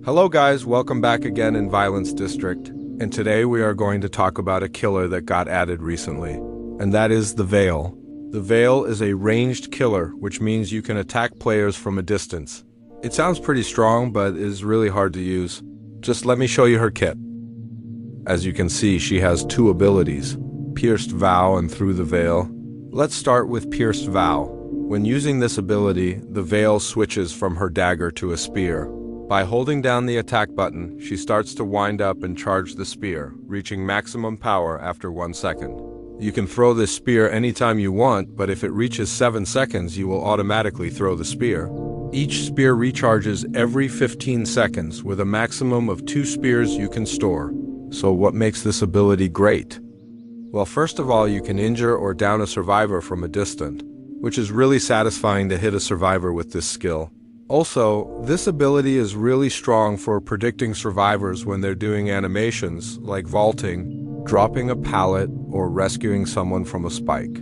Hello guys, welcome back again in Violence District, and today we are going to talk about a killer that got added recently, and that is the Veil. The Veil is a ranged killer, which means you can attack players from a distance. It sounds pretty strong, but is really hard to use. Just let me show you her kit. As you can see, she has two abilities, Pierced Vow and Through the Veil. Let's start with Pierced Vow. When using this ability, the Veil switches from her dagger to a spear. By holding down the attack button, she starts to wind up and charge the spear, reaching maximum power after 1 second. You can throw this spear anytime you want, but if it reaches 7 seconds, you will automatically throw the spear. Each spear recharges every 15 seconds with a maximum of 2 spears you can store. So what makes this ability great? Well, first of all, you can injure or down a survivor from a distance, which is really satisfying to hit a survivor with this skill. Also, this ability is really strong for predicting survivors when they're doing animations like vaulting, dropping a pallet, or rescuing someone from a spike.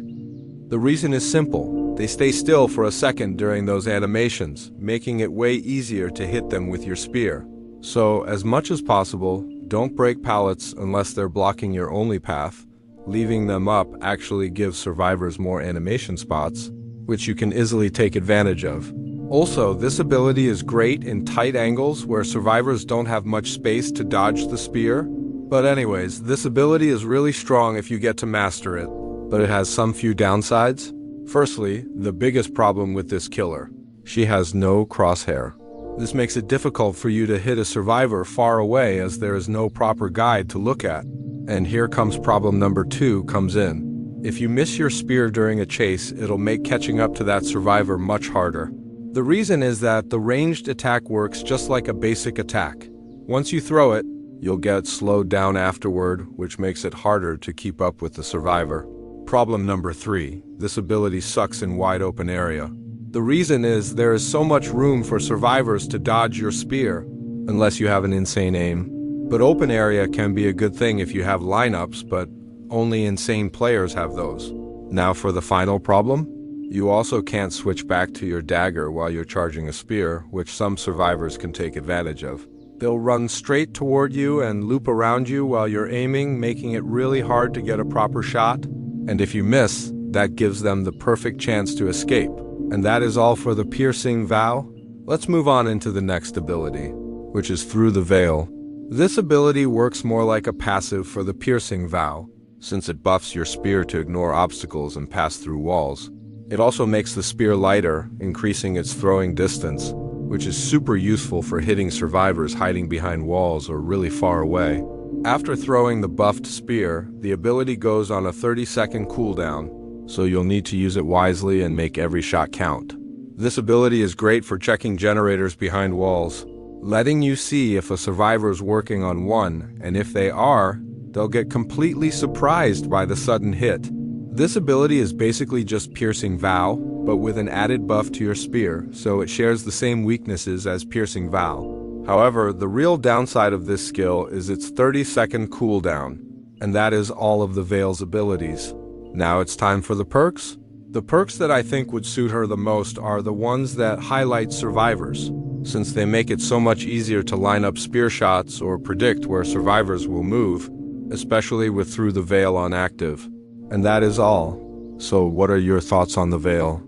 The reason is simple. They stay still for a second during those animations, making it way easier to hit them with your spear. So, as much as possible, don't break pallets unless they're blocking your only path. Leaving them up actually gives survivors more animation spots, which you can easily take advantage of. Also, this ability is great in tight angles where survivors don't have much space to dodge the spear. But anyways, this ability is really strong if you get to master it, but it has some few downsides. Firstly, the biggest problem with this killer. She has no crosshair. This makes it difficult for you to hit a survivor far away as there is no proper guide to look at. And here comes problem number 2 comes in. If you miss your spear during a chase, it'll make catching up to that survivor much harder. The reason is that the ranged attack works just like a basic attack. Once you throw it, you'll get slowed down afterward, which makes it harder to keep up with the survivor. Problem number 3, this ability sucks in wide open area. The reason is there is so much room for survivors to dodge your spear, unless you have an insane aim. But open area can be a good thing if you have lineups, but only insane players have those. Now for the final problem. You also can't switch back to your dagger while you're charging a spear, which some survivors can take advantage of. They'll run straight toward you and loop around you while you're aiming, making it really hard to get a proper shot. And if you miss, that gives them the perfect chance to escape. And that is all for the Piercing Vow. Let's move on into the next ability, which is Through the Veil. This ability works more like a passive for the Piercing Vow, since it buffs your spear to ignore obstacles and pass through walls. It also makes the spear lighter, increasing its throwing distance, which is super useful for hitting survivors hiding behind walls or really far away. After throwing the buffed spear, the ability goes on a 30-second cooldown, so you'll need to use it wisely and make every shot count. This ability is great for checking generators behind walls, letting you see if a survivor's working on one, and if they are, they'll get completely surprised by the sudden hit. This ability is basically just Piercing Vow, but with an added buff to your spear, so it shares the same weaknesses as Piercing Vow. However, the real downside of this skill is its 30-second cooldown, and that is all of the Veil's abilities. Now it's time for the perks. The perks that I think would suit her the most are the ones that highlight survivors, since they make it so much easier to line up spear shots or predict where survivors will move, especially with Through the Veil on active. And that is all. So what are your thoughts on the Veil?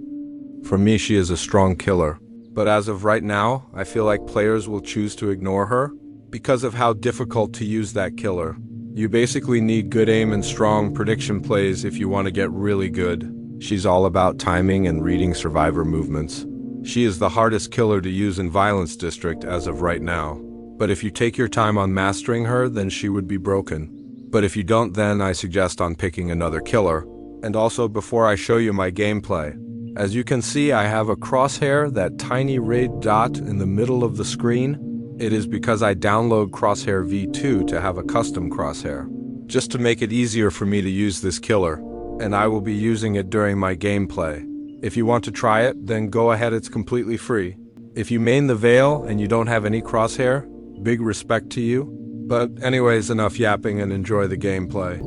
For me, she is a strong killer. But as of right now, I feel like players will choose to ignore her because of how difficult to use that killer. You basically need good aim and strong prediction plays if you want to get really good. She's all about timing and reading survivor movements. She is the hardest killer to use in Violence District as of right now. But if you take your time on mastering her, then she would be broken. But if you don't, then I suggest on picking another killer. And also, before I show you my gameplay, as you can see, I have a crosshair, that tiny red dot in the middle of the screen. It is because I download Crosshair V2 to have a custom crosshair, just to make it easier for me to use this killer, and I will be using it during my gameplay. If you want to try it, then go ahead, it's completely free. If you main the Veil and you don't have any crosshair, big respect to you. But anyways, enough yapping and enjoy the gameplay.